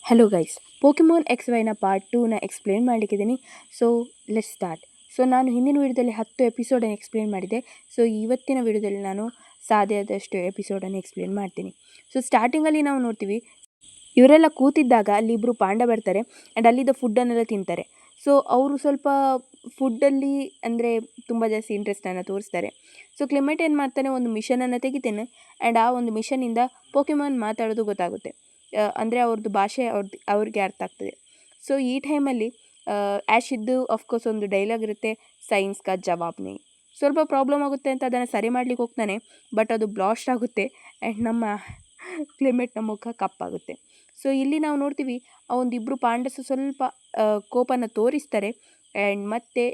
Hello guys, Pokemon X ವೈನ part 2ನ explain ಮಾಡಲಿಕ್ಕಿದ್ದೀನಿ. So let's start. ಸೊ ನಾನು ಹಿಂದಿನ ವೀಡಿಯೋದಲ್ಲಿ 10 ಎಪಿಸೋಡನ್ನು ಎಕ್ಸ್ಪ್ಲೇನ್ ಮಾಡಿದೆ. ಸೊ ಇವತ್ತಿನ ವೀಡಿಯೋದಲ್ಲಿ ನಾನು ಸಾಧ್ಯ ಆದಷ್ಟು ಎಪಿಸೋಡನ್ನು ಎಕ್ಸ್ಪ್ಲೇನ್ ಮಾಡ್ತೀನಿ. ಸೊ ಸ್ಟಾರ್ಟಿಂಗಲ್ಲಿ ನಾವು ನೋಡ್ತೀವಿ, ಇವರೆಲ್ಲ ಕೂತಿದ್ದಾಗ ಅಲ್ಲಿ ಇಬ್ಬರು ಪಾಂಡ ಬರ್ತಾರೆ ಆ್ಯಂಡ್ ಅಲ್ಲಿದ್ದ ಫುಡ್ಡನ್ನೆಲ್ಲ ತಿಂತಾರೆ. ಸೊ ಅವರು ಸ್ವಲ್ಪ ಫುಡ್ಡಲ್ಲಿ ಅಂದರೆ ತುಂಬ ಜಾಸ್ತಿ ಇಂಟ್ರೆಸ್ಟನ್ನು ತೋರಿಸ್ತಾರೆ. ಸೊ ಕ್ಲೆಮೆಂಟ್ ಏನು ಮಾಡ್ತಾನೆ, ಒಂದು ಮಿಷನನ್ನು ತೆಗಿತೇನೆ ಆ್ಯಂಡ್ ಆ ಒಂದು ಮಿಷನಿಂದ ಪೋಕಿಮಾನ್ ಮಾತಾಡೋದು ಗೊತ್ತಾಗುತ್ತೆ. ಅಂದರೆ ಅವ್ರದ್ದು ಭಾಷೆ ಅವ್ರಿಗೆ ಅರ್ಥ ಆಗ್ತದೆ. ಸೊ ಈ ಟೈಮಲ್ಲಿ ಆ್ಯಶಿದ್ದು ಅಫ್ಕೋರ್ಸ್ ಒಂದು ಡೈಲಾಗ್ ಇರುತ್ತೆ, ಸೈನ್ಸ್ ಕಾ ಜವಾಬ್ ನೈ. ಸ್ವಲ್ಪ ಪ್ರಾಬ್ಲಮ್ ಆಗುತ್ತೆ ಅಂತ ಅದನ್ನು ಸರಿ ಮಾಡ್ಲಿಕ್ಕೆ ಹೋಗ್ತಾನೆ, ಬಟ್ ಅದು ಬ್ಲಾಸ್ಟ್ ಆಗುತ್ತೆ ಆ್ಯಂಡ್ ನಮ್ಮ ಕ್ಲೆಮೆಂಟ್ನ ಮುಖ ಕಪ್ಪಾಗುತ್ತೆ. ಸೊ ಇಲ್ಲಿ ನಾವು ನೋಡ್ತೀವಿ, ಆ ಒಂದಿಬ್ಬರು ಪಾಂಡಸು ಸ್ವಲ್ಪ ಕೋಪನ ತೋರಿಸ್ತಾರೆ ಆ್ಯಂಡ್ ಮತ್ತೆ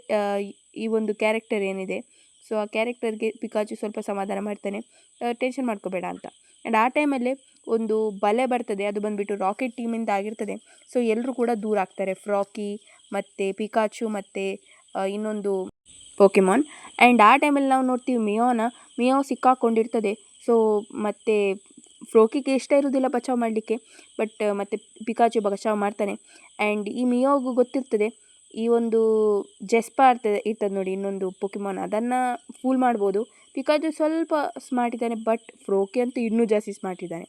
ಈ ಒಂದು ಕ್ಯಾರೆಕ್ಟರ್ ಏನಿದೆ, ಸೊ ಆ ಕ್ಯಾರೆಕ್ಟರ್ಗೆ ಪಿಕಾಚು ಸ್ವಲ್ಪ ಸಮಾಧಾನ ಮಾಡ್ತಾನೆ, ಟೆನ್ಷನ್ ಮಾಡ್ಕೋಬೇಡ ಅಂತ. ಆ್ಯಂಡ್ ಆ ಟೈಮಲ್ಲೇ ಒಂದು ಬಲೆ ಬರ್ತದೆ, ಅದು ಬಂದುಬಿಟ್ಟು ರಾಕೆಟ್ ಟೀಮಿಂದ ಆಗಿರ್ತದೆ. ಸೊ ಎಲ್ಲರೂ ಕೂಡ ದೂರ ಆಗ್ತಾರೆ, ಫ್ರಾಕಿ ಮತ್ತು ಪಿಕಾಚು ಮತ್ತು ಇನ್ನೊಂದು ಪೋಕಿಮಾನ್. ಆ್ಯಂಡ್ ಆ ಟೈಮಲ್ಲಿ ನಾವು ನೋಡ್ತೀವಿ ಮಿಯೋ ಸಿಕ್ಕಾಕೊಂಡಿರ್ತದೆ. ಸೊ ಮತ್ತು ಫ್ರೋಕಿಗೆ ಇಷ್ಟ ಇರೋದಿಲ್ಲ ಬಚಾವ್ ಮಾಡಲಿಕ್ಕೆ, ಬಟ್ ಮತ್ತು ಪಿಕಾಚು ಬಚಾವ್ ಮಾಡ್ತಾನೆ. ಆ್ಯಂಡ್ ಈ ಮಿಯೋಗೂ ಗೊತ್ತಿರ್ತದೆ ಈ ಒಂದು ಜೆಸ್ಪಾ ಇರ್ತದೆ ನೋಡಿ, ಇನ್ನೊಂದು ಪೋಕಿಮಾನ್, ಅದನ್ನು ಫೂಲ್ ಮಾಡ್ಬೋದು. ಪಿಕಾಚು ಸ್ವಲ್ಪ ಸ್ಮಾರ್ಟ್ ಇದ್ದಾನೆ, ಬಟ್ ಫ್ರೋಕಿ ಅಂತೂ ಇನ್ನೂ ಜಾಸ್ತಿ ಸ್ಮಾರ್ಟ್ ಇದ್ದಾನೆ.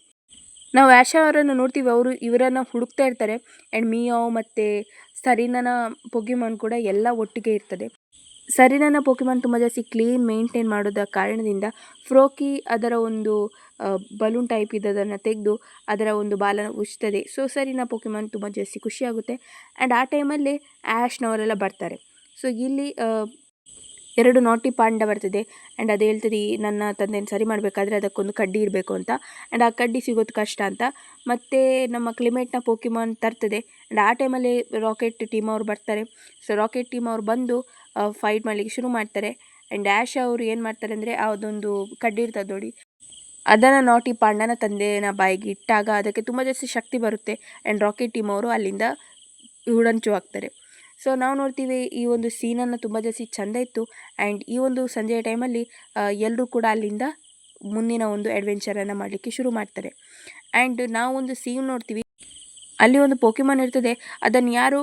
ನಾವು ಆ್ಯಶ ಅವರನ್ನು ನೋಡ್ತೀವಿ, ಇವರನ್ನು ಹುಡುಕ್ತಾ ಇರ್ತಾರೆ ಆ್ಯಂಡ್ ಮಿಯೋ ಮತ್ತು ಸರಿನನ ಪೋಕಿಮಾನ್ ಕೂಡ ಎಲ್ಲ ಒಟ್ಟಿಗೆ ಇರ್ತದೆ. ಸರಿನನ ಪೋಕಿಮಾನ್ ತುಂಬ ಜಾಸ್ತಿ ಕ್ಲೀನ್ ಮೇಂಟೈನ್ ಮಾಡೋದ ಕಾರಣದಿಂದ ಫ್ರೋಕಿ ಅದರ ಒಂದು ಬಲೂನ್ ಟೈಪ್ ಇದ್ದದನ್ನು ತೆಗೆದು ಅದರ ಒಂದು ಬಾಲನ ಉಜ್ತದೆ. ಸೊ ಸರಿನ ಪೋಕಿಮಾನ್ ತುಂಬ ಜಾಸ್ತಿ ಖುಷಿಯಾಗುತ್ತೆ. ಆ್ಯಂಡ್ ಆ ಟೈಮಲ್ಲಿ ಆ್ಯಶ್ನವರೆಲ್ಲ ಬರ್ತಾರೆ. ಸೊ ಇಲ್ಲಿ 2 ನಾಟಿ ಪಾಂಡ ಬರ್ತದೆ ಆ್ಯಂಡ್ ಅದು ಹೇಳ್ತದೆ, ನನ್ನ ತಂದೆಯನ್ನು ಸರಿ ಮಾಡಬೇಕಾದ್ರೆ ಅದಕ್ಕೊಂದು ಕಡ್ಡಿ ಇರಬೇಕು ಅಂತ. ಆ್ಯಂಡ್ ಆ ಕಡ್ಡಿ ಸಿಗೋದು ಕಷ್ಟ ಅಂತ. ಮತ್ತು ನಮ್ಮ ಕ್ಲಿಮೆಟ್ನ ಪೋಕಿಮಾನ್ ತರ್ತದೆ. ಆ್ಯಂಡ್ ಆ ಟೈಮಲ್ಲಿ ರಾಕೆಟ್ ಟೀಮ್ ಅವ್ರು ಬರ್ತಾರೆ. ಸೊ ರಾಕೆಟ್ ಟೀಮ್ ಅವ್ರು ಬಂದು ಫೈಟ್ ಮಾಡಲಿಕ್ಕೆ ಶುರು ಮಾಡ್ತಾರೆ. ಆ್ಯಂಡ್ ಆ್ಯಶ್ ಅವರು ಏನು ಮಾಡ್ತಾರೆ ಅಂದರೆ, ಅದೊಂದು ಕಡ್ಡಿ ಇರ್ತದೆ ನೋಡಿ, ಅದನ್ನು ನಾಟಿ ಪಾಂಡನ ತಂದೆನ ಬಾಯಿಗೆ ಇಟ್ಟಾಗ ಅದಕ್ಕೆ ತುಂಬ ಜಾಸ್ತಿ ಶಕ್ತಿ ಬರುತ್ತೆ ಆ್ಯಂಡ್ ರಾಕೆಟ್ ಟೀಮ್ ಅವರು ಅಲ್ಲಿಂದ ಹುಡಂಚು ಆಗ್ತಾರೆ. ಸೊ ನಾವು ನೋಡ್ತೀವಿ, ಈ ಒಂದು ಸೀನನ್ನು ತುಂಬ ಜಾಸ್ತಿ ಚೆಂದ ಇತ್ತು. ಆ್ಯಂಡ್ ಈ ಒಂದು ಸಂಜೆಯ ಟೈಮಲ್ಲಿ ಎಲ್ಲರೂ ಕೂಡ ಅಲ್ಲಿಂದ ಮುಂದಿನ ಒಂದು ಅಡ್ವೆಂಚರನ್ನು ಮಾಡಲಿಕ್ಕೆ ಶುರು ಮಾಡ್ತಾರೆ. ಆ್ಯಂಡ್ ನಾವು ಒಂದು ಸೀನ್ ನೋಡ್ತೀವಿ, ಅಲ್ಲಿ ಒಂದು ಪೋಕಿಮಾನ್ ಇರ್ತದೆ, ಅದನ್ನು ಯಾರು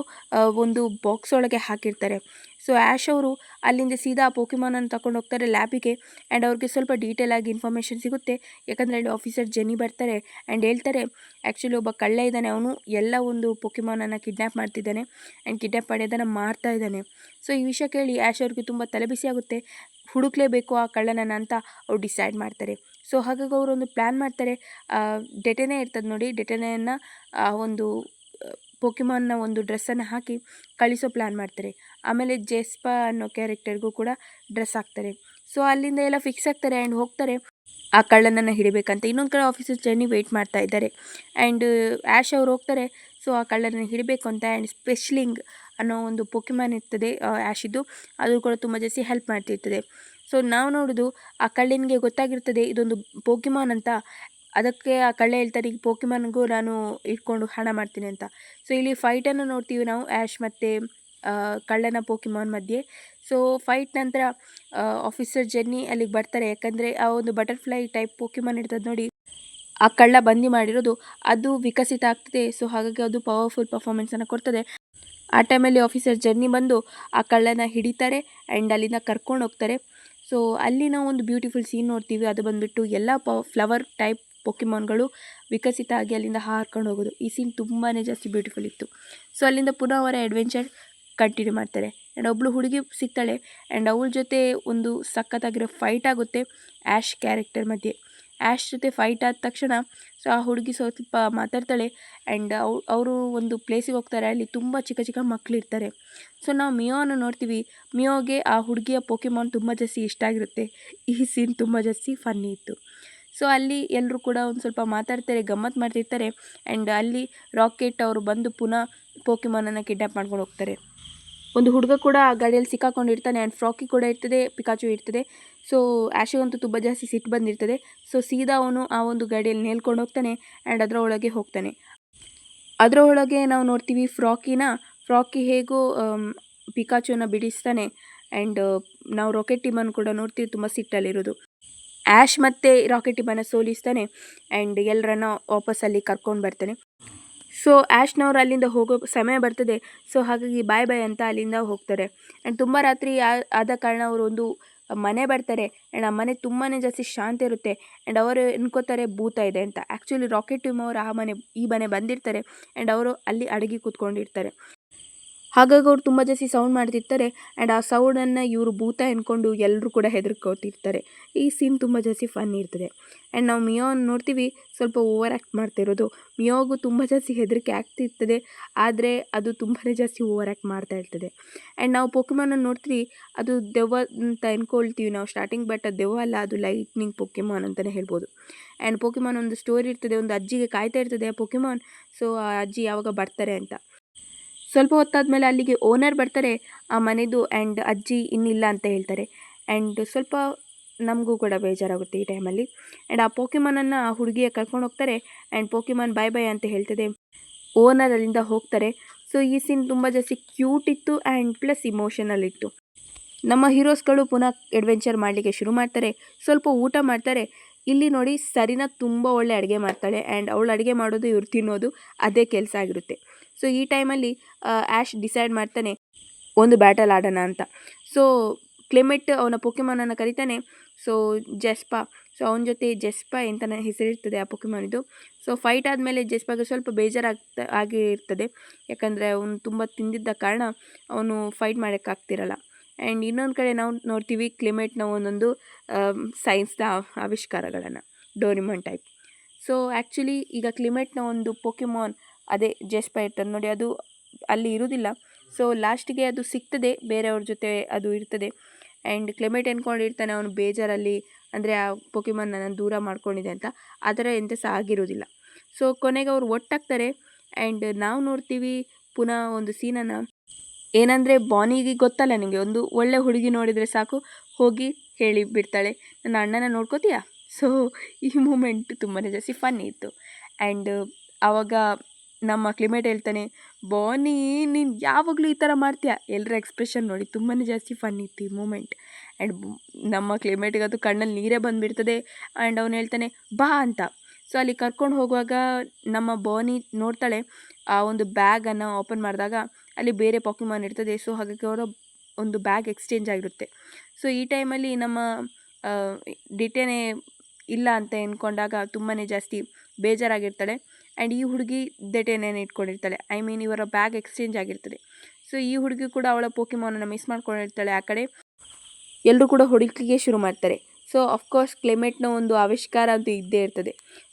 ಒಂದು ಬಾಕ್ಸ್ ಒಳಗೆ ಹಾಕಿರ್ತಾರೆ. ಸೊ ಆ್ಯಶ್ ಅವರು ಅಲ್ಲಿಂದ ಸೀದಾ ಆ ಪೋಕಿಮಾನನ್ನು ತಗೊಂಡು ಹೋಗ್ತಾರೆ ಲ್ಯಾಬಿಗೆ. ಆ್ಯಂಡ್ ಅವ್ರಿಗೆ ಸ್ವಲ್ಪ ಡೀಟೇಲ್ ಆಗಿ ಇನ್ಫಾರ್ಮೇಷನ್ ಸಿಗುತ್ತೆ, ಯಾಕಂದರೆ ಅಲ್ಲಿ ಆಫೀಸರ್ ಜೆನ್ನಿ ಬರ್ತಾರೆ ಆ್ಯಂಡ್ ಹೇಳ್ತಾರೆ, ಆ್ಯಕ್ಚುಲಿ ಒಬ್ಬ ಕಳ್ಳ ಇದ್ದಾನೆ, ಅವನು ಎಲ್ಲ ಒಂದು ಪೋಕಿಮಾನನ್ನು ಕಿಡ್ನ್ಯಾಪ್ ಮಾಡ್ತಿದ್ದಾನೆ ಆ್ಯಂಡ್ ಕಿಡ್ನ್ಯಾಪ್ ಮಾಡಿ ಅದನ್ನು ಮಾರ್ತಾ ಇದ್ದಾನೆ. ಸೊ ಈ ವಿಷಯ ಕೇಳಿ ಆ್ಯಶ್ ಅವ್ರಿಗೆ ತುಂಬ ತಲೆಬಿಸಿ ಆಗುತ್ತೆ, ಹುಡುಕ್ಲೇಬೇಕು ಆ ಕಳ್ಳನನ್ನು ಅಂತ ಅವ್ರು ಡಿಸೈಡ್ ಮಾಡ್ತಾರೆ. ಸೊ ಹಾಗಾಗಿ ಅವರು ಒಂದು ಪ್ಲ್ಯಾನ್ ಮಾಡ್ತಾರೆ, ಡೆಟೆನೆ ಇರ್ತದೆ ನೋಡಿ, ಡೆಟೆನೆಯನ್ನು ಒಂದು ಪೋಕಿಮಾನ್ನ ಒಂದು ಡ್ರೆಸ್ಸನ್ನು ಹಾಕಿ ಕಳಿಸೋ ಪ್ಲ್ಯಾನ್ ಮಾಡ್ತಾರೆ. ಆಮೇಲೆ ಜೆಸ್ಪಾ ಅನ್ನೋ ಕ್ಯಾರೆಕ್ಟರ್ಗೂ ಕೂಡ ಡ್ರೆಸ್ ಹಾಕ್ತಾರೆ. ಸೊ ಅಲ್ಲಿಂದ ಎಲ್ಲ ಫಿಕ್ಸ್ ಆಗ್ತಾರೆ ಆ್ಯಂಡ್ ಹೋಗ್ತಾರೆ ಆ ಕಳ್ಳನನ್ನು ಹಿಡಿಬೇಕಂತ. ಇನ್ನೊಂದು ಕಡೆ ಆಫೀಸರ್ ಜರ್ನಿ ವೆಯ್ಟ್ ಮಾಡ್ತಾ ಇದ್ದಾರೆ ಆ್ಯಂಡ್ ಆ್ಯಶ್ ಅವರು ಹೋಗ್ತಾರೆ. ಸೊ ಆ ಕಳ್ಳನನ್ನು ಹಿಡಿಬೇಕು ಅಂತ. ಆ್ಯಂಡ್ ಸ್ಪೆಷ್ಲಿಂಗ್ ಅನ್ನೋ ಒಂದು ಪೋಕಿಮಾನ್ ಇರ್ತದೆ ಆ್ಯಶಿದ್ದು, ಅದು ಕೂಡ ತುಂಬ ಜಾಸ್ತಿ ಹೆಲ್ಪ್ ಮಾಡ್ತಿರ್ತದೆ. ಸೊ ನಾವು ನೋಡೋದು, ಆ ಕಳ್ಳನಿಗೆ ಗೊತ್ತಾಗಿರ್ತದೆ ಇದೊಂದು ಪೋಕಿಮಾನ್ ಅಂತ. ಅದಕ್ಕೆ ಆ ಕಳ್ಳ ಹೇಳ್ತಾರೆ, ಈ ಪೋಕಿಮಾನ್ಗೂ ನಾನು ಇಟ್ಕೊಂಡು ಹಣ ಮಾಡ್ತೀನಿ ಅಂತ. ಸೊ ಇಲ್ಲಿ ಫೈಟನ್ನು ನೋಡ್ತೀವಿ ನಾವು, ಆ್ಯಶ್ ಮತ್ತು ಕಳ್ಳನ ಪೋಕಿಮಾನ್ ಮಧ್ಯೆ. ಸೊ ಫೈಟ್ ನಂತರ ಆಫೀಸರ್ ಜೆನ್ನಿ ಅಲ್ಲಿಗೆ ಬರ್ತಾರೆ, ಯಾಕಂದರೆ ಆ ಒಂದು ಬಟರ್ಫ್ಲೈ ಟೈಪ್ ಪೋಕಿಮಾನ್ ಇರ್ತದೆ ನೋಡಿ, ಆ ಕಳ್ಳ ಬಂದಿ ಮಾಡಿರೋದು ಅದು ವಿಕಸಿತ ಆಗ್ತದೆ. ಸೊ ಹಾಗಾಗಿ ಅದು ಪವರ್ಫುಲ್ ಪರ್ಫಾರ್ಮೆನ್ಸನ್ನು ಕೊಡ್ತದೆ. ಆ ಟೈಮಲ್ಲಿ ಆಫೀಸರ್ ಜರ್ನಿ ಬಂದು ಆ ಕಳ್ಳನ ಹಿಡಿತಾರೆ ಆ್ಯಂಡ್ ಅಲ್ಲಿಂದ ಕರ್ಕೊಂಡು ಹೋಗ್ತಾರೆ. ಸೊ ಅಲ್ಲಿ ನಾವು ಒಂದು ಬ್ಯೂಟಿಫುಲ್ ಸೀನ್ ನೋಡ್ತೀವಿ, ಅದು ಬಂದುಬಿಟ್ಟು ಎಲ್ಲ ಫ್ಲವರ್ ಟೈಪ್ ಪೋಕಿಮಾನ್ಗಳು ವಿಕಸಿತ ಆಗಿ ಅಲ್ಲಿಂದ ಹಾರ್ಕೊಂಡು ಹೋಗೋದು. ಈ ಸೀನ್ ತುಂಬಾ ಜಾಸ್ತಿ ಬ್ಯೂಟಿಫುಲ್ ಇತ್ತು. ಸೊ ಅಲ್ಲಿಂದ ಪುನಃ ಅವರ ಅಡ್ವೆಂಚರ್ ಕಂಟಿನ್ಯೂ ಮಾಡ್ತಾರೆ. ಆ್ಯಂಡ್ ಒಬ್ಬಳು ಹುಡುಗಿ ಸಿಗ್ತಾಳೆ ಆ್ಯಂಡ್ ಅವಳ ಜೊತೆ ಒಂದು ಸಖತ್ತಾಗಿರೋ ಫೈಟ್ ಆಗುತ್ತೆ ಆ್ಯಶ್ ಕ್ಯಾರೆಕ್ಟರ್ ಮಧ್ಯೆ. ಆ್ಯಶ್ ಜೊತೆ ಫೈಟ್ ಆದ ತಕ್ಷಣ ಸೊ ಆ ಹುಡುಗಿ ಸ್ವಲ್ಪ ಮಾತಾಡ್ತಾಳೆ ಆ್ಯಂಡ್ ಅವರು ಒಂದು ಪ್ಲೇಸಿಗೆ ಹೋಗ್ತಾರೆ, ಅಲ್ಲಿ ತುಂಬ ಚಿಕ್ಕ ಚಿಕ್ಕ ಮಕ್ಕಳಿರ್ತಾರೆ. ಸೊ ನಾವು ಮಿಯೋನ ನೋಡ್ತೀವಿ, ಮಿಯೋಗೆ ಆ ಹುಡುಗಿಯ ಪೋಕಿಮಾನ್ ತುಂಬ ಜಾಸ್ತಿ ಇಷ್ಟ ಆಗಿರುತ್ತೆ. ಈ ಸೀನ್ ತುಂಬ ಜಾಸ್ತಿ ಫನ್ನಿ ಇತ್ತು. ಸೊ ಅಲ್ಲಿ ಎಲ್ಲರೂ ಕೂಡ ಒಂದು ಸ್ವಲ್ಪ ಮಾತಾಡ್ತಾರೆ, ಗಮ್ಮತ್ತು ಮಾಡ್ತಿರ್ತಾರೆ. ಆ್ಯಂಡ್ ಅಲ್ಲಿ ರಾಕೆಟ್ ಅವರು ಬಂದು ಪುನಃ ಪೋಕಿಮಾನನ್ನು ಕಿಡ್ನ್ಯಾಪ್ ಮಾಡ್ಕೊಂಡು ಹೋಗ್ತಾರೆ. ಒಂದು ಹುಡುಗ ಕೂಡ ಆ ಗಾಡಿಯಲ್ಲಿ ಸಿಕ್ಕಾಕೊಂಡಿರ್ತಾನೆ ಆ್ಯಂಡ್ ಫ್ರಾಕಿ ಕೂಡ ಇರ್ತದೆ, ಪಿಕಾಚು ಇರ್ತದೆ. ಸೊ ಆ್ಯಶಗಂತೂ ತುಂಬ ಜಾಸ್ತಿ ಸಿಟ್ಟು ಬಂದಿರ್ತದೆ. ಸೊ ಸೀದಾ ಅವನು ಆ ಒಂದು ಗಾಡಿಯಲ್ಲಿ ನೇಲ್ಕೊಂಡು ಹೋಗ್ತಾನೆ ಆ್ಯಂಡ್ ಅದರ ಒಳಗೆ ಹೋಗ್ತಾನೆ. ಅದರ ಒಳಗೆ ನಾವು ನೋಡ್ತೀವಿ ಫ್ರಾಕಿ ಹೇಗೋ ಪಿಕಾಚುನ ಬಿಡಿಸ್ತಾನೆ ಆ್ಯಂಡ್ ನಾವು ರಾಕೆಟ್ ಟೀಮನ್ನು ಕೂಡ ನೋಡ್ತೀವಿ ತುಂಬ ಸಿಟ್ಟಲ್ಲಿರೋದು. ಆ್ಯಶ್ ಮತ್ತು ರಾಕೆಟ್ ಟೀಮನ್ನು ಸೋಲಿಸ್ತಾನೆ ಆ್ಯಂಡ್ ಎಲ್ಲರನ್ನ ವಾಪಸ್ಸಲ್ಲಿ ಕರ್ಕೊಂಡು ಬರ್ತಾನೆ. ಸೊ ಆ್ಯಶ್ನವ್ರು ಅಲ್ಲಿಂದ ಹೋಗೋ ಸಮಯ ಬರ್ತದೆ. ಸೊ ಹಾಗಾಗಿ ಬಾಯ್ ಬಾಯ್ ಅಂತ ಅಲ್ಲಿಂದ ಹೋಗ್ತಾರೆ. ಆ್ಯಂಡ್ ತುಂಬ ರಾತ್ರಿ ಆದ ಕಾರಣ ಅವರು ಒಂದು ಮನೆ ಬರ್ತಾರೆ. ಆ್ಯಂಡ್ ಆ ಮನೆ ತುಂಬಾ ಜಾಸ್ತಿ ಶಾಂತಿ ಇರುತ್ತೆ. ಆ್ಯಂಡ್ ಅವರು ಅನ್ಕೋತಾರೆ ಭೂತ ಇದೆ ಅಂತ. ಆ್ಯಕ್ಚುಲಿ ರಾಕೆಟ್ ಟೀಮ್ ಅವರು ಈ ಮನೆ ಬಂದಿರ್ತಾರೆ. ಆ್ಯಂಡ್ ಅವರು ಅಲ್ಲಿ ಅಡಗಿ ಕೂತ್ಕೊಂಡಿರ್ತಾರೆ. ಹಾಗಾಗಿ ಅವ್ರು ತುಂಬ ಜಾಸ್ತಿ ಸೌಂಡ್ ಮಾಡ್ತಿರ್ತಾರೆ. ಆ್ಯಂಡ್ ಆ ಸೌಂಡನ್ನು ಇವರು ಭೂತ ಎನ್ಕೊಂಡು ಎಲ್ಲರೂ ಕೂಡ ಹೆದರ್ಕೋತಿರ್ತಾರೆ. ಈ ಸೀನ್ ತುಂಬ ಜಾಸ್ತಿ ಫನ್ ಇರ್ತದೆ. ಆ್ಯಂಡ್ ನಾವು ಮಿಯೋನ್ ನೋಡ್ತೀವಿ ಸ್ವಲ್ಪ ಓವರ್ ಆ್ಯಕ್ಟ್ ಮಾಡ್ತಿರೋದು. ಮಿಯೋಗೂ ತುಂಬ ಜಾಸ್ತಿ ಹೆದರಿಕೆ ಆಗ್ತಿರ್ತದೆ, ಆದರೆ ಅದು ತುಂಬಾ ಜಾಸ್ತಿ ಓವರ್ ಆ್ಯಕ್ಟ್ ಮಾಡ್ತಾ ಇರ್ತದೆ. ಆ್ಯಂಡ್ ನಾವು ಪೋಕಿಮಾನನ್ನು ನೋಡ್ತೀವಿ, ಅದು ದೆವ್ವ ಅಂತ ಎನ್ಕೊಳ್ತೀವಿ ನಾವು ಸ್ಟಾರ್ಟಿಂಗ್, ಬಟ್ ಅದು ದೆವ್ವ ಅಲ್ಲ, ಅದು ಲೈಟ್ನಿಂಗ್ ಪೋಕಿಮಾನ್ ಅಂತಲೇ ಹೇಳ್ಬೋದು. ಆ್ಯಂಡ್ ಪೋಕಿಮಾನ್ ಒಂದು ಸ್ಟೋರಿ ಇರ್ತದೆ, ಒಂದು ಅಜ್ಜಿಗೆ ಕಾಯ್ತಾ ಇರ್ತದೆ ಆ ಪೋಕಿಮಾನ್. ಸೊ ಆ ಅಜ್ಜಿ ಯಾವಾಗ ಬರ್ತಾರೆ ಅಂತ. ಸ್ವಲ್ಪ ಹೊತ್ತಾದಮೇಲೆ ಅಲ್ಲಿಗೆ ಓನರ್ ಬರ್ತಾರೆ ಆ ಮನೆದು. ಆ್ಯಂಡ್ ಅಜ್ಜಿ ಇನ್ನಿಲ್ಲ ಅಂತ ಹೇಳ್ತಾರೆ. ಆ್ಯಂಡ್ ಸ್ವಲ್ಪ ನಮಗೂ ಕೂಡ ಬೇಜಾರಾಗುತ್ತೆ ಈ ಟೈಮಲ್ಲಿ. ಆ್ಯಂಡ್ ಆ ಪೋಕಿಮಾನನ್ನು ಆ ಹುಡುಗಿಯ ಕರ್ಕೊಂಡು ಹೋಗ್ತಾರೆ. ಆ್ಯಂಡ್ ಪೋಕಿಮಾನ್ ಬಾಯ್ ಬಾಯ್ ಅಂತ ಹೇಳ್ತದೆ. ಓನರ್ ಅಲ್ಲಿಂದ ಹೋಗ್ತಾರೆ. ಸೊ ಈ ಸೀನ್ ತುಂಬ ಜಾಸ್ತಿ ಕ್ಯೂಟ್ ಇತ್ತು ಆ್ಯಂಡ್ ಪ್ಲಸ್ ಇಮೋಷನಲ್ ಇತ್ತು. ನಮ್ಮ ಹೀರೋಸ್ಗಳು ಪುನಃ ಅಡ್ವೆಂಚರ್ ಮಾಡಲಿಕ್ಕೆ ಶುರು ಮಾಡ್ತಾರೆ. ಸ್ವಲ್ಪ ಊಟ ಮಾಡ್ತಾರೆ. ಇಲ್ಲಿ ನೋಡಿ ಸರಿನಾ ತುಂಬ ಒಳ್ಳೆ ಅಡುಗೆ ಮಾಡ್ತಾಳೆ. ಆ್ಯಂಡ್ ಅವಳು ಅಡುಗೆ ಮಾಡೋದು ಇವ್ರು ತಿನ್ನೋದು ಅದೇ ಕೆಲಸ ಆಗಿರುತ್ತೆ. ಸೊ ಈ ಟೈಮಲ್ಲಿ ಆ್ಯಶ್ ಡಿಸೈಡ್ ಮಾಡ್ತಾನೆ ಒಂದು ಬ್ಯಾಟಲ್ ಆಡೋಣ ಅಂತ. ಸೊ ಕ್ಲೆಮೆಟ್ ಅವನ ಪೋಕಿಮಾನನ್ನು ಕರೀತಾನೆ. ಸೊ ಜೆಸ್ಪಾ, ಸೊ ಅವನ ಜೊತೆ ಜೆಸ್ಪಾ ಅಂತ ಹೆಸರಿರ್ತದೆ ಆ ಪೋಕಿಮಾನಿದು. ಸೊ ಫೈಟ್ ಆದಮೇಲೆ ಜೆಸ್ಪಾಗೆ ಸ್ವಲ್ಪ ಆಗಿರ್ತದೆ, ಯಾಕಂದರೆ ಅವನು ತುಂಬ ತಿಂದಿದ್ದ ಕಾರಣ ಅವನು ಫೈಟ್ ಮಾಡೋಕ್ಕಾಗ್ತಿರಲ್ಲ. ಆ್ಯಂಡ್ ಇನ್ನೊಂದು ಕಡೆ ನಾವು ನೋಡ್ತೀವಿ ಕ್ಲೆಮೆಟ್ನ ಒಂದೊಂದು ಸೈನ್ಸ್ನ ಆವಿಷ್ಕಾರಗಳನ್ನು, ಡೋರಿಮಾನ್ ಟೈಪ್. ಸೊ ಆ್ಯಕ್ಚುಲಿ ಈಗ ಕ್ಲೆಮೆಟ್ನ ಒಂದು ಪೋಕಿಮಾನ್ ಅದೇ ಜೆಸ್ಪಾ ಇರ್ತದೆ ನೋಡಿ, ಅದು ಅಲ್ಲಿ ಇರೋದಿಲ್ಲ. ಸೊ ಲಾಸ್ಟಿಗೆ ಅದು ಸಿಗ್ತದೆ, ಬೇರೆಯವ್ರ ಜೊತೆ ಅದು ಇರ್ತದೆ. ಆ್ಯಂಡ್ ಕ್ಲೆಮೆಟ್ ಎನ್ಕೊಂಡಿರ್ತಾನೆ ಅವನು ಬೇಜಾರಲ್ಲಿ, ಅಂದರೆ ಆ ಪೋಕಿಮಾನ್ ನನ್ನ ದೂರ ಮಾಡ್ಕೊಂಡಿದೆ ಅಂತ. ಆ ಥರ ಎಂತ ಸಹ ಆಗಿರೋದಿಲ್ಲ. ಸೊ ಕೊನೆಗೆ ಅವ್ರು ಒಟ್ಟಾಗ್ತಾರೆ. ಆ್ಯಂಡ್ ನಾವು ನೋಡ್ತೀವಿ ಪುನಃ ಒಂದು ಸೀನನ್ನು, ಏನಂದರೆ ಬಾನಿಗೆ ಗೊತ್ತಲ್ಲ ನಿಮಗೆ, ಒಂದು ಒಳ್ಳೆ ಹುಡುಗಿ ನೋಡಿದರೆ ಸಾಕು ಹೋಗಿ ಹೇಳಿ ಬಿಡ್ತಾಳೆ, ನನ್ನ ಅಣ್ಣನ ನೋಡ್ಕೋತೀಯಾ. ಸೊ ಈ ಮೂಮೆಂಟ್ ತುಂಬಾ ಜಾಸ್ತಿ ಫನ್ನಿ ಇತ್ತು. ಆ್ಯಂಡ್ ಆವಾಗ ನಮ್ಮ ಕ್ಲಿಮೇಟ್ ಹೇಳ್ತಾನೆ, ಬಾನಿ ನೀನು ಯಾವಾಗಲೂ ಈ ಥರ ಮಾಡ್ತೀಯಾ. ಎಲ್ಲರ ಎಕ್ಸ್ಪ್ರೆಷನ್ ನೋಡಿ ತುಂಬಾ ಜಾಸ್ತಿ ಫನ್ ಇತ್ತು ಈ ಮೂಮೆಂಟ್. ಆ್ಯಂಡ್ ನಮ್ಮ ಕ್ಲಿಮೇಟಿಗೆ ಅದು ಕಣ್ಣಲ್ಲಿ ನೀರೇ ಬಂದುಬಿಡ್ತದೆ. ಆ್ಯಂಡ್ ಅವನು ಹೇಳ್ತಾನೆ ಬಾ ಅಂತ. ಸೊ ಅಲ್ಲಿ ಕರ್ಕೊಂಡು ಹೋಗುವಾಗ ನಮ್ಮ ಬಾನಿ ನೋಡ್ತಾಳೆ, ಆ ಒಂದು ಬ್ಯಾಗನ್ನು ಓಪನ್ ಮಾಡಿದಾಗ ಅಲ್ಲಿ ಬೇರೆ ಪೋಕಿಮಾನ್ ಇರ್ತದೆ. ಸೊ ಹಾಗಾಗಿ ಅವರ ಒಂದು ಬ್ಯಾಗ್ ಎಕ್ಸ್ಚೇಂಜ್ ಆಗಿರುತ್ತೆ. ಸೊ ಈ ಟೈಮಲ್ಲಿ ನಮ್ಮ ಡಿಟೇನೆ ಇಲ್ಲ ಅಂತ ಎನ್ಕೊಂಡಾಗ ತುಂಬಾ ಜಾಸ್ತಿ ಬೇಜಾರಾಗಿರ್ತಾಳೆ. ಆ್ಯಂಡ್ ಈ ಹುಡುಗಿ ಡೆಟೇನೇನು ಇಟ್ಕೊಂಡಿರ್ತಾಳೆ, ಐ ಮೀನ್ ಇವರ ಬ್ಯಾಗ್ ಎಕ್ಸ್ಚೇಂಜ್ ಆಗಿರ್ತದೆ. ಸೊ ಈ ಹುಡುಗಿ ಕೂಡ ಅವಳ ಪೋಕಿಮಾನನ್ನು ಮಿಸ್ ಮಾಡ್ಕೊಂಡಿರ್ತಾಳೆ. ಆ ಕಡೆ ಎಲ್ಲರೂ ಕೂಡ ಹುಡುಕಿಗೆ ಶುರು ಮಾಡ್ತಾರೆ. ಸೊ ಅಫ್ಕೋರ್ಸ್ ಕ್ಲೆಮೆಟ್ನ ಒಂದು ಆವಿಷ್ಕಾರ ಅಂತೂ ಇದ್ದೇ ಇರ್ತದೆ.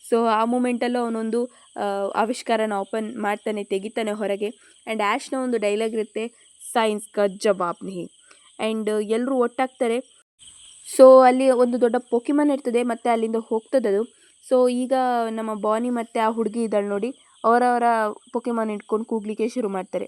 ಸೊ ಆ ಮೂಮೆಂಟಲ್ಲೂ ಅವನೊಂದು ಆವಿಷ್ಕಾರನ ಓಪನ್ ಮಾಡ್ತಾನೆ, ತೆಗಿತಾನೆ ಹೊರಗೆ. ಆ್ಯಂಡ್ ಆ್ಯಶ್ನ ಒಂದು ಡೈಲಾಗ್ ಇರುತ್ತೆ, ಸೈನ್ಸ್ ಕ ಜವಾಬ್ ನಹಿ. ಆ್ಯಂಡ್ ಎಲ್ಲರೂ ಒಟ್ಟಾಗ್ತಾರೆ. ಸೊ ಅಲ್ಲಿ ಒಂದು ದೊಡ್ಡ ಪೋಕಿಮಾನ್ ಇರ್ತದೆ, ಮತ್ತು ಅಲ್ಲಿಂದ ಹೋಗ್ತದದು. ಸೊ ಈಗ ನಮ್ಮ ಬಾನಿ ಮತ್ತು ಆ ಹುಡುಗಿ ಇದ್ದಾಳೆ ನೋಡಿ, ಅವರವರ ಪೋಕಿಮಾನ್ ಇಟ್ಕೊಂಡು ಕೂಗ್ಲಿಕ್ಕೆ ಶುರು ಮಾಡ್ತಾರೆ.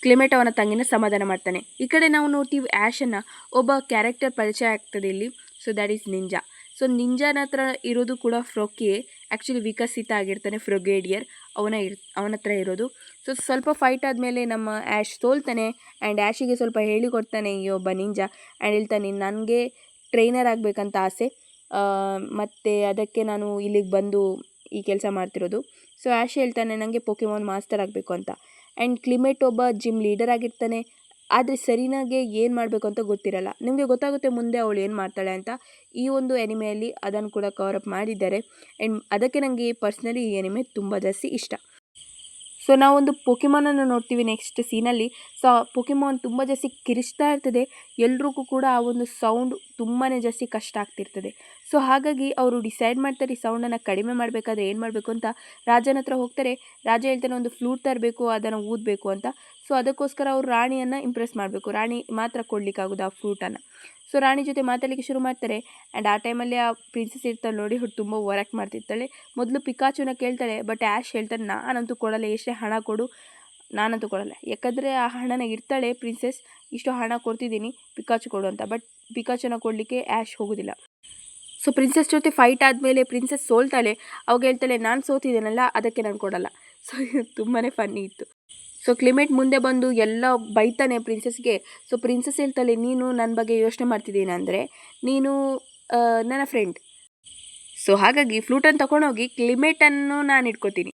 ಕ್ಲೆಮೆಟ್ ಅವನ ತಂಗಿನ ಸಮಾಧಾನ ಮಾಡ್ತಾನೆ. ಈ ಕಡೆ ನಾವು ನೋಡ್ತೀವಿ ಆ್ಯಶನ್ನು, ಒಬ್ಬ ಕ್ಯಾರೆಕ್ಟರ್ ಪರಿಚಯ ಆಗ್ತದೆ ಇಲ್ಲಿ. So that is ninja. So ನಿಂಜಾನ ಹತ್ರ ಇರೋದು ಕೂಡ ಫ್ರೊಕಿಯೇ, ಆ್ಯಕ್ಚುಲಿ ವಿಕಸಿತ ಆಗಿರ್ತಾನೆ, ಫ್ರೊಗೇಡಿಯರ್ ಅವನ ಹತ್ರ ಇರೋದು. ಸೊ ಸ್ವಲ್ಪ ಫೈಟ್ ಆದಮೇಲೆ ನಮ್ಮ ಆ್ಯಶ್ ಸೋಲ್ತಾನೆ. ಆ್ಯಂಡ್ ಆ್ಯಶಿಗೆ ಸ್ವಲ್ಪ ಹೇಳಿಕೊಡ್ತಾನೆ ಈ ಒಬ್ಬ ನಿಂಜಾ. ಆ್ಯಂಡ್ ಹೇಳ್ತಾನೆ, ನನಗೆ ಟ್ರೈನರ್ ಆಗಬೇಕಂತ ಆಸೆ, ಮತ್ತು ಅದಕ್ಕೆ ನಾನು ಇಲ್ಲಿಗೆ ಬಂದು ಈ ಕೆಲಸ ಮಾಡ್ತಿರೋದು. ಸೊ ಆ್ಯಶ್ ಹೇಳ್ತಾನೆ ನನಗೆ ಪೋಕಿಮಾನ್ ಮಾಸ್ಟರ್ ಆಗಬೇಕು ಅಂತ. ಆ್ಯಂಡ್ ಕ್ಲಿಮೆಟ್ ಒಬ್ಬ ಜಿಮ್ ಲೀಡರ್ ಆಗಿರ್ತಾನೆ, ಆದರೆ ಸರಿನಾಗೆ ಏನು ಮಾಡಬೇಕು ಅಂತ ಗೊತ್ತಿರಲ್ಲ. ನಿಮಗೆ ಗೊತ್ತಾಗುತ್ತೆ ಮುಂದೆ ಅವಳು ಏನು ಮಾಡ್ತಾಳೆ ಅಂತ. ಈ ಒಂದು ಎನಿಮೆಯಲ್ಲಿ ಅದನ್ನು ಕೂಡ ಕವರ್ ಅಪ್ ಮಾಡಿದ್ದಾರೆ. ಆ್ಯಂಡ್ ಅದಕ್ಕೆ ನನಗೆ ಪರ್ಸ್ನಲಿ ಈ ಎನಿಮೆ ತುಂಬ ಜಾಸ್ತಿ ಇಷ್ಟ. ಸೊ ನಾವೊಂದು ಪೋಕಿಮಾನನ್ನು ನೋಡ್ತೀವಿ ನೆಕ್ಸ್ಟ್ ಸೀನಲ್ಲಿ. ಸೊ ಆ ಪೋಕಿಮಾನ್ ತುಂಬ ಜಾಸ್ತಿ ಕಿರಿಸ್ತಾ ಇರ್ತದೆ. ಎಲ್ರಿಗೂ ಕೂಡ ಆ ಒಂದು ಸೌಂಡ್ ತುಂಬಾ ಜಾಸ್ತಿ ಕಷ್ಟ ಆಗ್ತಿರ್ತದೆ. ಸೊ ಹಾಗಾಗಿ ಅವರು ಡಿಸೈಡ್ ಮಾಡ್ತಾರೆ ಈ ಸೌಂಡನ್ನು ಕಡಿಮೆ ಮಾಡಬೇಕಾದ್ರೆ ಏನು ಮಾಡಬೇಕು ಅಂತ. ರಾಜನ ಹತ್ರ ಹೋಗ್ತಾರೆ. ರಾಜ ಹೇಳ್ತಾನೆ ಒಂದು ಫ್ಲೂಟ್ ತರಬೇಕು, ಅದನ್ನು ಊದಬೇಕು ಅಂತ. ಸೊ ಅದಕ್ಕೋಸ್ಕರ ಅವರು ರಾಣಿಯನ್ನು ಇಂಪ್ರೆಸ್ ಮಾಡಬೇಕು. ರಾಣಿ ಮಾತ್ರ ಕೊಡಲಿಕ್ಕಾಗೋದು ಆ ಫ್ಲೂಟನ್ನು. ಸೊ ರಾಣಿ ಜೊತೆ ಮಾತಾಡಲಿಕ್ಕೆ ಶುರು ಮಾಡ್ತಾರೆ. ಆ್ಯಂಡ್ ಆ ಟೈಮಲ್ಲಿ ಆ ಪ್ರಿನ್ಸೆಸ್ ಇರ್ತಾಳೆ ನೋಡಿ, ತುಂಬ ವರ್ಕ್ ಮಾಡ್ತಿರ್ತಾಳೆ. ಮೊದಲು ಪಿಕಾಚುನ ಕೇಳ್ತಾಳೆ, ಬಟ್ ಆ್ಯಶ್ ಹೇಳ್ತಾನೆ ನಾನಂತೂ ಕೊಡಲ್ಲ, ಎಷ್ಟೇ ಹಣ ಕೊಡು ನಾನಂತೂ ಕೊಡಲ್ಲ. ಯಾಕಂದರೆ ಆ ಹಣನ ಇರ್ತಾಳೆ ಪ್ರಿನ್ಸೆಸ್, ಇಷ್ಟು ಹಣ ಕೊಡ್ತಿದ್ದೀನಿ ಪಿಕಾಚು ಕೊಡು ಅಂತ. ಬಟ್ ಪಿಕಾಚುನ ಕೊಡಲಿಕ್ಕೆ ಆ್ಯಶ್ ಹೋಗೋದಿಲ್ಲ. ಸೊ ಪ್ರಿನ್ಸೆಸ್ ಜೊತೆ ಫೈಟ್ ಆದಮೇಲೆ ಪ್ರಿನ್ಸೆಸ್ ಸೋಲ್ತಾಳೆ. ಅವಾಗ ಹೇಳ್ತಾಳೆ ನಾನು ಸೋತಿದ್ದೇನಲ್ಲ ಅದಕ್ಕೆ ನಾನು ಕೊಡಲ್ಲ. ಸೊ ತುಂಬಾ ಫನ್ನಿ ಇತ್ತು. ಸೊ ಕ್ಲಿಮೆಟ್ ಮುಂದೆ ಬಂದು ಎಲ್ಲ ಬೈತಾನೆ ಪ್ರಿನ್ಸೆಸ್ಗೆ. ಸೊ ಪ್ರಿನ್ಸೆಸ್ ಹೇಳ್ತಾಳೆ, ನೀನು ನನ್ನ ಬಗ್ಗೆ ಯೋಚನೆ ಮಾಡ್ತಿದ್ದೀನಿ ಅಂದರೆ ನೀನು ನನ್ನ ಫ್ರೆಂಡ್. ಸೊ ಹಾಗಾಗಿ ಫ್ಲೂಟನ್ನು ತೊಗೊಂಡೋಗಿ ಕ್ಲಿಮೆಟನ್ನು ನಾನು ಇಟ್ಕೋತೀನಿ.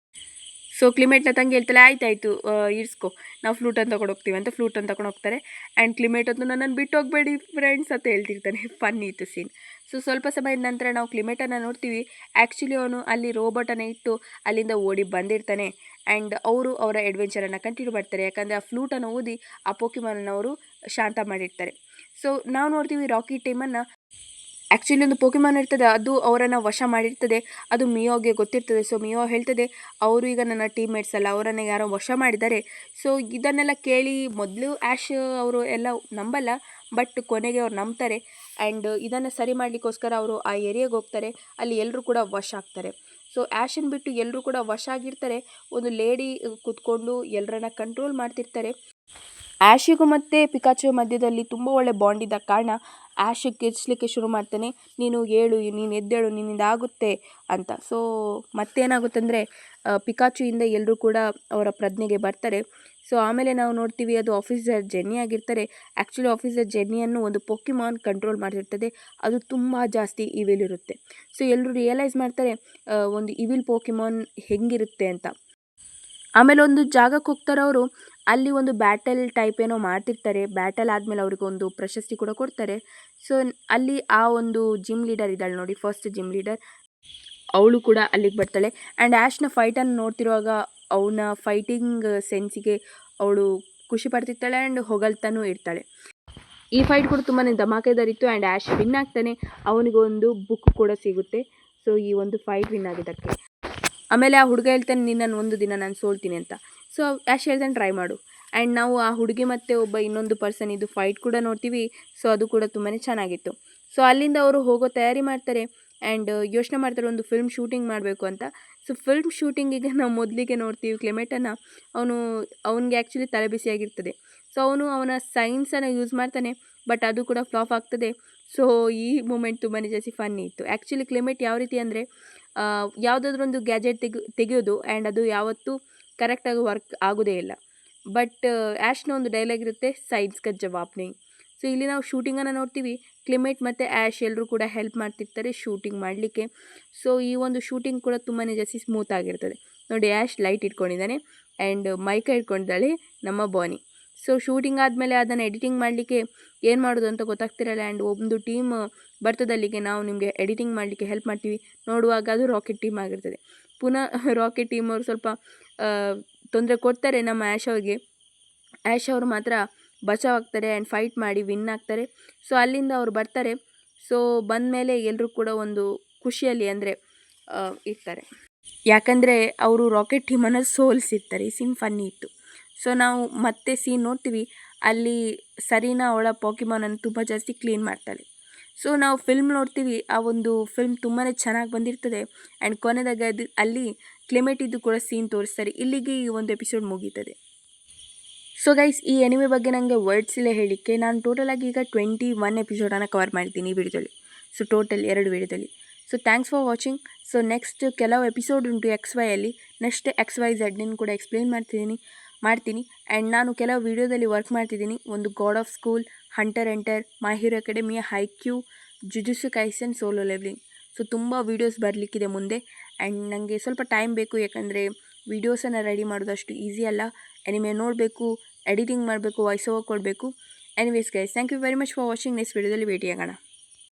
ಸೊ ಕ್ಲಿಮೇಟ್ನ ತಂಗಿ ಹೇಳ್ತಾಳೆ ಆಯ್ತಾಯಿತು ಇರಿಸ್ಕೊ, ನಾವು ಫ್ಲೂಟನ್ನು ತೊಗೊಂಡು ಹೋಗ್ತೀವಿ ಅಂತ ಫ್ಲೂಟನ್ನು ತಗೊಂಡು ಹೋಗ್ತಾರೆ. ಆ್ಯಂಡ್ ಕ್ಲಿಮೇಟ್ ಅಂತೂ ನನ್ನನ್ನು ಬಿಟ್ಟು ಹೋಗಬೇಡಿ ಫ್ರೆಂಡ್ಸ್ ಅಂತ ಹೇಳ್ತಿರ್ತಾನೆ. ಫನ್ ಇತ್ತು ಸೀನ್. ಸೊ ಸ್ವಲ್ಪ ಸಮಯದ ನಂತರ ನಾವು ಕ್ಲಿಮೇಟನ್ನು ನೋಡ್ತೀವಿ. ಆ್ಯಕ್ಚುಲಿ ಅವನು ಅಲ್ಲಿ ರೋಬೋಟನ್ನು ಇಟ್ಟು ಅಲ್ಲಿಂದ ಓಡಿ ಬಂದಿರ್ತಾನೆ. ಆ್ಯಂಡ್ ಅವರು ಅವರ ಅಡ್ವೆಂಚರನ್ನು ಕಂಟಿನ್ಯೂ ಮಾಡ್ತಾರೆ. ಯಾಕಂದರೆ ಆ ಫ್ಲೂಟನ್ನು ಊದಿ ಆ ಪೋಕಿಮಾನನ್ನು ಅವರು ಶಾಂತ ಮಾಡಿರ್ತಾರೆ. ಸೊ ನಾವು ನೋಡ್ತೀವಿ ರಾಕಿ ಟೀಮನ್ನು. ಆ್ಯಕ್ಚುಲಿ ಒಂದು ಪೋಕಿಮಾನ್ ಇರ್ತದೆ, ಅದು ಅವರನ್ನು ವಶ ಮಾಡಿರ್ತದೆ. ಅದು ಮಿಯೋಗೆ ಗೊತ್ತಿರ್ತದೆ. ಸೊ ಮಿಯೋ ಹೇಳ್ತದೆ ಅವರು ಈಗ ನನ್ನ ಟೀಮ್ಮೇಟ್ಸ್ ಅಲ್ಲ, ಅವರನ್ನು ಯಾರೋ ವಶ ಮಾಡಿದ್ದಾರೆ. ಸೊ ಇದನ್ನೆಲ್ಲ ಕೇಳಿ ಮೊದಲು ಆ್ಯಶ್ ಅವರು ಎಲ್ಲ ನಂಬಲ್ಲ, ಬಟ್ ಕೊನೆಗೆ ಅವ್ರು ನಂಬ್ತಾರೆ. ಆ್ಯಂಡ್ ಇದನ್ನು ಸರಿ ಮಾಡಲಿಕ್ಕೋಸ್ಕರ ಅವರು ಆ ಏರಿಯಾಗೆ ಹೋಗ್ತಾರೆ. ಅಲ್ಲಿ ಎಲ್ಲರೂ ಕೂಡ ವಶ ಆಗ್ತಾರೆ. ಸೊ ಆ್ಯಶನ್ನು ಬಿಟ್ಟು ಎಲ್ಲರೂ ಕೂಡ ವಶ ಆಗಿರ್ತಾರೆ. ಒಂದು ಲೇಡಿ ಕೂತ್ಕೊಂಡು ಎಲ್ಲರನ್ನ ಕಂಟ್ರೋಲ್ ಮಾಡ್ತಿರ್ತಾರೆ. ಆ್ಯಶಿಗೂ ಮತ್ತು ಪಿಕಾಚು ಮಧ್ಯದಲ್ಲಿ ತುಂಬ ಒಳ್ಳೆ ಬಾಂಡ್ ಇದ್ದ ಕಾರಣ ಆ್ಯಶ್ ಕಿರ್ಚ್ಲಿಕ್ಕೆ ಶುರು ಮಾಡ್ತಾನೆ. ನೀನು ಏಳು, ನೀನು ಎದ್ದೇಳು, ನಿನ್ನಿಂದ ಆಗುತ್ತೆ ಅಂತ. ಸೊ ಮತ್ತೇನಾಗುತ್ತೆ ಅಂದರೆ ಪಿಕಾಚುಯಿಂದ ಎಲ್ಲರೂ ಕೂಡ ಅವರ ಪ್ರಜ್ಞೆಗೆ ಬರ್ತಾರೆ. ಸೊ ಆಮೇಲೆ ನಾವು ನೋಡ್ತೀವಿ ಅದು ಆಫೀಸರ್ ಜೆನ್ನಿ ಆಗಿರ್ತಾರೆ. ಆ್ಯಕ್ಚುಲಿ ಆಫೀಸರ್ ಜೆನ್ನಿಯನ್ನು ಒಂದು ಪೋಕಿಮಾನ್ ಕಂಟ್ರೋಲ್ ಮಾಡಿರ್ತದೆ. ಅದು ತುಂಬ ಜಾಸ್ತಿ ಇವಿಲ್ ಇರುತ್ತೆ. ಸೊ ಎಲ್ಲರೂ ರಿಯಲೈಸ್ ಮಾಡ್ತಾರೆ ಒಂದು ಇವಿಲ್ ಪೋಕಿಮಾನ್ ಹೆಂಗಿರುತ್ತೆ ಅಂತ. ಆಮೇಲೆ ಒಂದು ಜಾಗಕ್ಕೆ ಹೋಗ್ತಾರೆ ಅವರು. ಅಲ್ಲಿ ಒಂದು ಬ್ಯಾಟಲ್ ಟೈಪ್ ಏನೋ ಮಾಡ್ತಿರ್ತಾರೆ. ಬ್ಯಾಟಲ್ ಆದಮೇಲೆ ಅವ್ರಿಗೊಂದು ಪ್ರಶಸ್ತಿ ಕೂಡ ಕೊಡ್ತಾರೆ. ಸೊ ಅಲ್ಲಿ ಆ ಒಂದು ಜಿಮ್ ಲೀಡರ್ ಇದ್ದಾಳೆ ನೋಡಿ, ಫಸ್ಟ್ ಜಿಮ್ ಲೀಡರ್, ಅವಳು ಕೂಡ ಅಲ್ಲಿಗೆ ಬರ್ತಾಳೆ. ಆ್ಯಂಡ್ ಆ್ಯಶ್ನ ಫೈಟನ್ನು ನೋಡ್ತಿರುವಾಗ ಅವನ ಫೈಟಿಂಗ್ ಸೆನ್ಸಿಗೆ ಅವಳು ಖುಷಿ ಪಡ್ತಿರ್ತಾಳೆ ಆ್ಯಂಡ್ ಹೊಗಳ್ತಾನೂ ಇರ್ತಾಳೆ. ಈ ಫೈಟ್ ಕೂಡ ತುಂಬಾ ಧಮಾಕೆದಾರಿತ್ತು. ಆ್ಯಂಡ್ ಆ್ಯಶ್ ವಿನ್ ಆಗ್ತಾನೆ. ಅವನಿಗೊಂದು ಬುಕ್ ಕೂಡ ಸಿಗುತ್ತೆ. ಸೊ ಈ ಒಂದು ಫೈಟ್ ವಿನ್ ಆಗಿದ್ದಕ್ಕೆ. ಆಮೇಲೆ ಆ ಹುಡುಗ ಹೇಳ್ತಾನೆ ನಿನ್ನನ್ನು ಒಂದು ದಿನ ನಾನು ಸೋಲ್ತೀನಿ ಅಂತ. ಸೊ ಆ್ಯಶ್ ಹೇಳ್ತಾನೆ ಟ್ರೈ ಮಾಡು. ಆ್ಯಂಡ್ ನಾವು ಆ ಹುಡುಗಿ ಮತ್ತು ಒಬ್ಬ ಇನ್ನೊಂದು ಪರ್ಸನ್ ಇದು ಫೈಟ್ ಕೂಡ ನೋಡ್ತೀವಿ. ಸೊ ಅದು ಕೂಡ ತುಂಬಾ ಚೆನ್ನಾಗಿತ್ತು. ಸೊ ಅಲ್ಲಿಂದ ಅವರು ಹೋಗೋ ತಯಾರಿ ಮಾಡ್ತಾರೆ. ಆ್ಯಂಡ್ ಯೋಚನೆ ಮಾಡ್ತಾರೆ ಒಂದು ಫಿಲ್ಮ್ ಶೂಟಿಂಗ್ ಮಾಡಬೇಕು ಅಂತ. ಸೊ ಫಿಲ್ಮ್ ಶೂಟಿಂಗಿಗೆ ನಾವು ಮೊದಲಿಗೆ ನೋಡ್ತೀವಿ ಕ್ಲೆಮೆಟನ್ನು. ಅವನಿಗೆ ಆ್ಯಕ್ಚುಲಿ ತಲೆಬಿಸಿಯಾಗಿರ್ತದೆ. ಸೊ ಅವನು ಅವನ ಸೈನ್ಸನ್ನು ಯೂಸ್ ಮಾಡ್ತಾನೆ, ಬಟ್ ಅದು ಕೂಡ ಫ್ಲಾಪ್ ಆಗ್ತದೆ. ಸೊ ಈ ಮೂಮೆಂಟ್ ತುಂಬಾ ಜಾಸ್ತಿ ಫನ್ನಿ ಇತ್ತು. ಆ್ಯಕ್ಚುಲಿ ಕ್ಲೆಮೆಟ್ ಯಾವ ರೀತಿ ಅಂದರೆ ಯಾವುದಾದ್ರೂ ಒಂದು ಗ್ಯಾಜೆಟ್ ತೆಗೆಯೋದು ಆ್ಯಂಡ್ ಅದು ಯಾವತ್ತೂ ಕರೆಕ್ಟಾಗಿ ವರ್ಕ್ ಆಗೋದೇ ಇಲ್ಲ. ಬಟ್ ಆ್ಯಶ್ನ ಒಂದು ಡೈಲಾಗ್ ಇರುತ್ತೆ, ಸೈನ್ಸ್ ಕಾ ಜವಾಬ್ ನಹೀ. ಸೊ ಇಲ್ಲಿ ನಾವು ಶೂಟಿಂಗನ್ನು ನೋಡ್ತೀವಿ. ಕ್ಲಿಮೇಟ್ ಮತ್ತು ಆ್ಯಶ್ ಎಲ್ಲರೂ ಕೂಡ ಹೆಲ್ಪ್ ಮಾಡ್ತಿರ್ತಾರೆ ಶೂಟಿಂಗ್ ಮಾಡಲಿಕ್ಕೆ. ಸೊ ಈ ಒಂದು ಶೂಟಿಂಗ್ ಕೂಡ ತುಂಬಾ ಜಾಸ್ತಿ ಸ್ಮೂತ್ ಆಗಿರ್ತದೆ. ನೋಡಿ ಆ್ಯಶ್ ಲೈಟ್ ಇಟ್ಕೊಂಡಿದ್ದಾನೆ ಆ್ಯಂಡ್ ಮೈಕ ಇಟ್ಕೊಂಡಿದ್ದಾಳೆ ನಮ್ಮ ಬಾನಿ. ಸೊ ಶೂಟಿಂಗ್ ಆದಮೇಲೆ ಅದನ್ನು ಎಡಿಟಿಂಗ್ ಮಾಡಲಿಕ್ಕೆ ಏನು ಮಾಡೋದು ಅಂತ ಗೊತ್ತಾಗ್ತಿರಲ್ಲ. ಆ್ಯಂಡ್ ಒಂದು ಟೀಮ್ ಬರ್ತದಲ್ಲಿಗೆ ನಾವು ನಿಮಗೆ ಎಡಿಟಿಂಗ್ ಮಾಡಲಿಕ್ಕೆ ಹೆಲ್ಪ್ ಮಾಡ್ತೀವಿ. ನೋಡುವಾಗ ಅದು ರಾಕೆಟ್ ಟೀಮ್ ಆಗಿರ್ತದೆ. ಪುನಃ ರಾಕೆಟ್ ಟೀಮ್ ಅವರು ಸ್ವಲ್ಪ ತೊಂದರೆ ಕೊಡ್ತಾರೆ ನಮ್ಮ ಆ್ಯಶ್ ಅವ್ರಿಗೆ. ಆ್ಯಶ್ ಅವರು ಮಾತ್ರ ಬಚಾವ್ ಆಗ್ತಾರೆ ಆ್ಯಂಡ್ ಫೈಟ್ ಮಾಡಿ ವಿನ್ ಆಗ್ತಾರೆ. ಸೊ ಅಲ್ಲಿಂದ ಅವ್ರು ಬರ್ತಾರೆ. ಸೊ ಬಂದಮೇಲೆ ಎಲ್ಲರೂ ಕೂಡ ಒಂದು ಖುಷಿಯಲ್ಲಿ ಅಂದರೆ ಇರ್ತಾರೆ. ಯಾಕಂದರೆ ಅವರು ರಾಕೆಟ್ ಟೀಮನ್ನು ಸೋಲಿಸಿರ್ತಾರೆ. ಈ ಸೀನ್ ಫನ್ನಿ ಇತ್ತು. ಸೊ ನಾವು ಮತ್ತೆ ಸೀನ್ ನೋಡ್ತೀವಿ. ಅಲ್ಲಿ ಸರೀನಾ ಅವಳ ಪೋಕಿಮಾನನ್ನು ತುಂಬ ಜಾಸ್ತಿ ಕ್ಲೀನ್ ಮಾಡ್ತಾಳೆ. ಸೊ ನಾವು ಫಿಲ್ಮ್ ನೋಡ್ತೀವಿ. ಆ ಒಂದು ಫಿಲ್ಮ್ ತುಂಬಾ ಚೆನ್ನಾಗಿ ಬಂದಿರ್ತದೆ. ಆ್ಯಂಡ್ ಕೊನೆದಾಗ ಅಲ್ಲಿ ಕ್ಲೆಮೆಟಿದ್ದು ಕೂಡ ಸೀನ್ ತೋರಿಸ್ತಾರೆ. ಇಲ್ಲಿಗೆ ಈ ಒಂದು ಎಪಿಸೋಡ್ ಮುಗೀತದೆ. ಸೊ ಗೈಸ್, ಈ ಎನಿಮೆ ಬಗ್ಗೆ ನನಗೆ ವರ್ಡ್ಸ್ ಇಲ್ಲೇ ಹೇಳಲಿಕ್ಕೆ. ನಾನು ಟೋಟಲಾಗಿ ಈಗ 21 ಎಪಿಸೋಡನ್ನು ಕವರ್ ಮಾಡಿದ್ದೀನಿ ಈ ವಿಡಿಯೋದಲ್ಲಿ. ಸೊ ಟೋಟಲ್ 2 ವಿಡಿಯೋದಲ್ಲಿ. So thanks for watching. So next ಕೆಲವು ಎಪಿಸೋಡ್ ಉಂಟು XYಯಲ್ಲಿ. ನೆಕ್ಸ್ಟ್ XYZ ಕೂಡ ಎಕ್ಸ್ಪ್ಲೇನ್ ಮಾಡ್ತೀನಿ. ಆ್ಯಂಡ್ ನಾನು ಕೆಲವು ವೀಡಿಯೋದಲ್ಲಿ ವರ್ಕ್ ಮಾಡ್ತಿದ್ದೀನಿ. ಒಂದು god of school, hunter enter, my hero academia, Haikyu, Jujutsu Kaisen, solo levelling. So ತುಂಬ ವೀಡಿಯೋಸ್ ಬರಲಿಕ್ಕಿದೆ ಮುಂದೆ. ಆ್ಯಂಡ್ ನನಗೆ ಸ್ವಲ್ಪ ಟೈಮ್ ಬೇಕು, ಯಾಕಂದರೆ ವೀಡಿಯೋಸನ್ನು ರೆಡಿ ಮಾಡೋದಷ್ಟು ಈಸಿ ಅಲ್ಲ. ಎನಿಮೆ ನೋಡಬೇಕು, ಎಡಿಟಿಂಗ್ ಮಾಡಬೇಕು, ವಾಯ್ಸ್ ಓವರ್ ಕೊಡಬೇಕು. Anyways guys, thank you very much for watching. Next ವೀಡಿಯೋದಲ್ಲಿ ಭೇಟಿಯಾಗೋಣ.